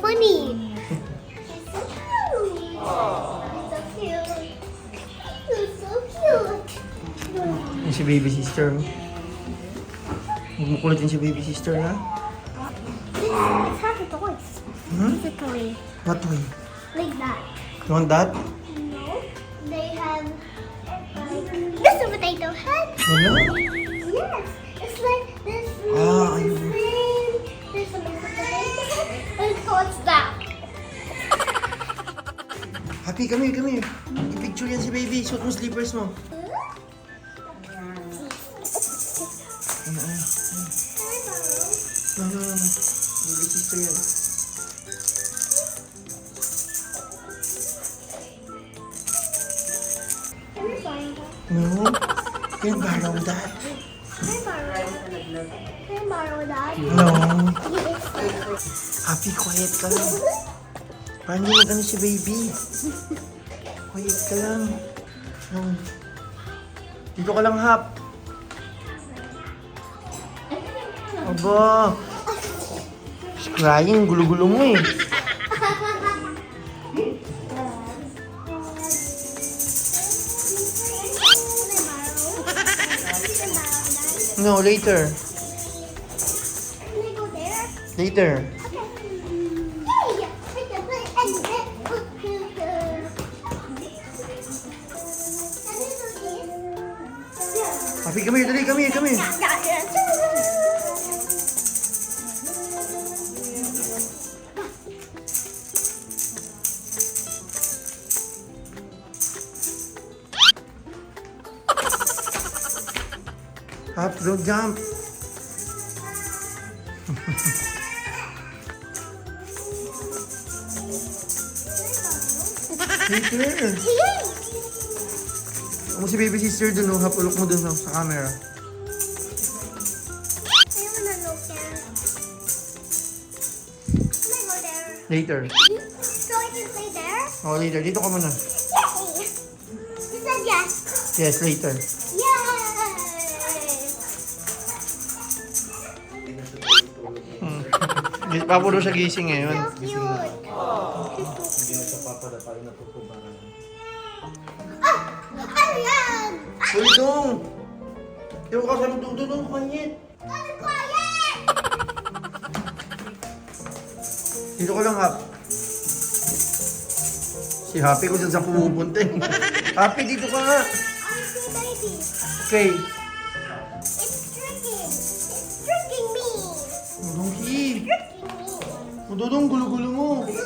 funny. He's so cute. He's so cute. He's so cute. Yung si baby sister. Magmukulit din si baby sister, ha? This is half a toy. Hmm? It's a toy. What way? Like that. You want that? No. They have like this is a potato head. Ano? Yes. It's like this. Ah, This ayun. thing. There's a little potato head. And so it's that. Happy, come here, come here. I-picture yan si baby. Suot mo slippers mo. Ano, ano? No, no, no, no. Baby sister yan. Can I borrow that? No. Can't borrow that. Can I borrow that? Can I borrow that? No. Yes. Happy, quiet ka lang. Paano yung ano si baby? Quiet ka lang. No. Dito ka lang, Hap. Aba. She's crying. Gulo-gulo mo eh. No, later. Can I go there? Later. Okay. Yay! I can play and Can I do this? Yeah. Happy, come here. Dali, come here, come here. Got it. Hap, don't jump. Later. Ako si baby sister dun, oh. Hap, ulok mo dun, oh, sa camera. I wanna look there. Can I go there? Later. So I can play there? Oh, later. Dito ka muna. Yay! You said yes. Yes, later. Yay! Papuro siya gising ngayon. So cute. Ah! Ano yan? Uy, dong! Ewan ka sa dong, kanyit. Ano quiet? Dito ka lang, Hap. Si Happy ko dyan sa pumupunta eh. Happy, dito ka nga. I see baby. Okay. It's drinking. It's drinking me. Dongki. Drinking me. Dodong, gulo-gulo mo. Ano?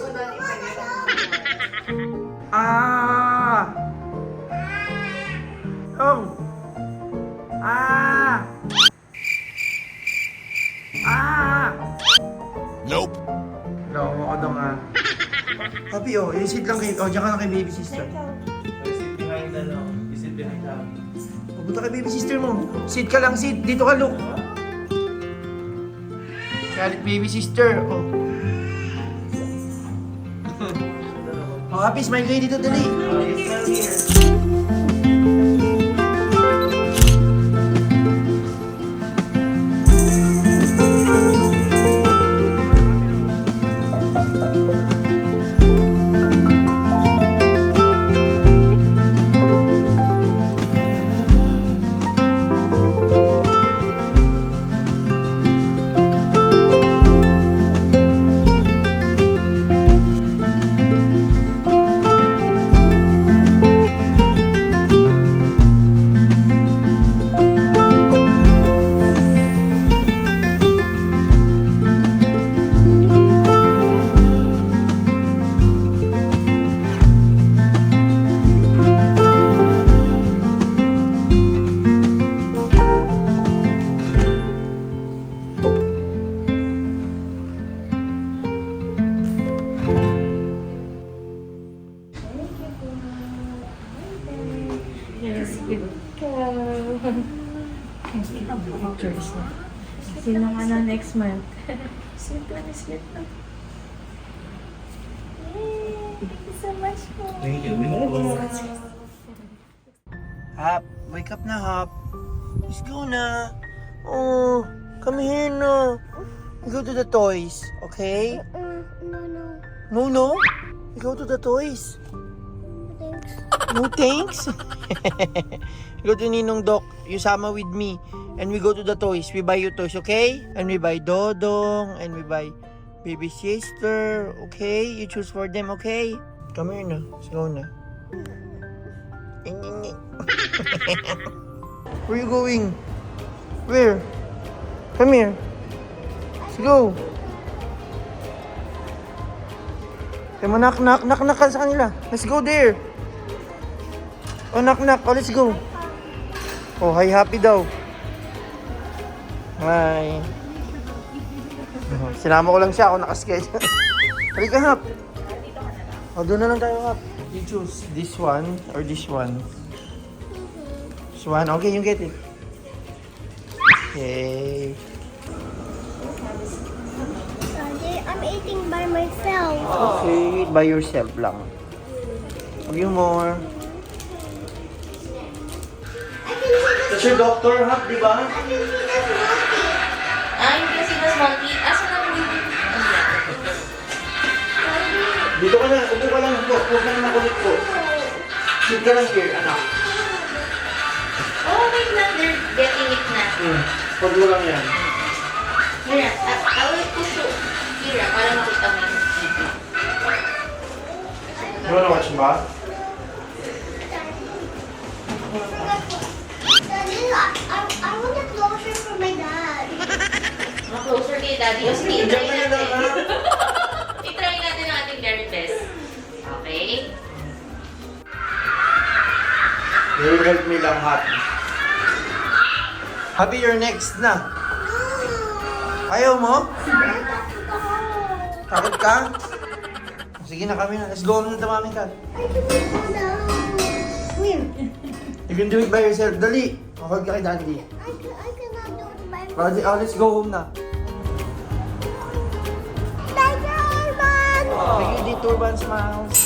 Ah! Oh! Ah! Ah! Nope. Lawa ka daw nga. Happy, oh. Yung seat lang kay... Oh, dyan ka lang kay baby sister. Sit behind the no. You sit behind the. Pupunta kay baby sister mo. Sit ka lang, sit. Dito ka, look. Galit baby sister. Oh. Oh, Happy, smile kayo dito, dali. Oh, you smell here. Yes, good girl. Pictures na. Sino ka na next month? Sleep lang, sleep lang. Yay! Thank you so much po. Thank you. Hap, wake up na, Hap. Let's go na. Oh, come here na. We go to the toys, okay? No. No. We go to the toys. Thanks. No thanks. Go to Ninong Doc. You sama with me. And we go to the toys. We buy you toys, okay? And we buy Dodong. And we buy baby sister. Okay? You choose for them, okay? Come here na. Let's go na. Where you going? Where? Come here. Let's go. Kaya mo knock ka sa kanila. Let's go there. Oh, knock. Oh, let's go. Oh, hi, happy daw. Hi. Oh, sinama ko lang siya. Ako nakaschedule. Halika, Hap. Oh, doon na lang tayo, Hap. You choose this one or this one. This one. Okay, you get it. Okay. Daddy, I'm eating by myself. Okay, by yourself lang. Have you more? I can see the That's your doctor, Hap, di ba? I can see the smoky. Yung kasi mas monkey. Asa na mo dito? Dito ka na, upo ka lang po. Huwag ka na makulit po. Sit ka lang here, anak. Oh, wait lang. They're getting it na. Huwag mo lang yan. Here, I will push you. Here, para makita mo yung TV. You wanna watch ba? Daddy, I want a closure for my dad. Mga closer kay Daddy. O sige, Diyan itry ka na lang, natin. ha? Itry natin ang ating very best. Okay? You will help me lang, Happy. Happy, you're next na. Ayaw mo? Takot ka? Sige na kami na. Let's go na tamamin ka. I can go now. Come here. You can do it by yourself. Dali. Hold ka kay Daddy. I cannot do it by myself. Daddy, let's go home na. Tiger Man! Sige, di turban smiles.